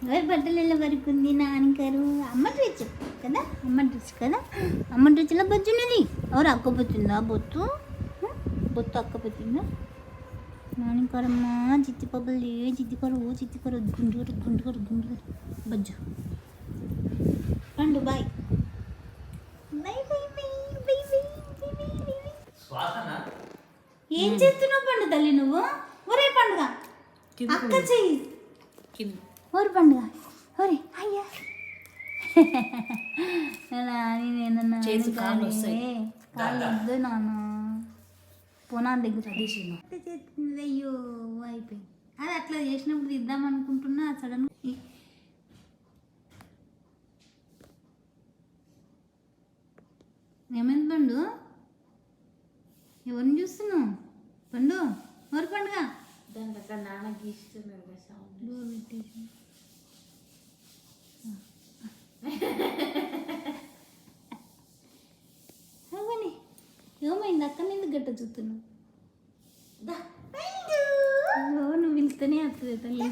ఎవరి బట్టలు ఎలా వరకు ఉంది నాన్నగారు అమ్మ డ్రెస్ కదా అమ్మ డ్రెస్ కదా అమ్మ డ్రెస్లో బొచ్చున్నది ఎవరు అక్కపోతుందా బొత్తు బొత్తు అక్కపోతుందా నాన్నగారమ్మ చిత్తి పబ్బులు చిత్తికరు గుండు బజ్జు పండు బాయ్ బాయ్ బాయ్ బాయ్ ఏం చేస్తున్నావు పండు తల్లి నువ్వు ఒరే పండుగ అక్క చెయ్యి ఓరి పండుగ ఓరే అయ్యా కాళ్ళు వద్దు నాన్న పోనా దగ్గర చేస్తుంది అయ్యో అయిపోయింది అది అట్లా చేసినప్పుడు ఇద్దాం అనుకుంటున్నా సడన్ ఏమైంది పండు ఎవరిని చూస్తున్నావు పండు ఎవరు పండుగ దాని అక్కడ నాన్నకి ఇస్తున్నాడు పెట్టేసి ఏమైంది అక్కడ ఎందుకు గట్ట చూస్తున్నావు నువ్వు పిలుస్తూనే వస్తుంది తల్లి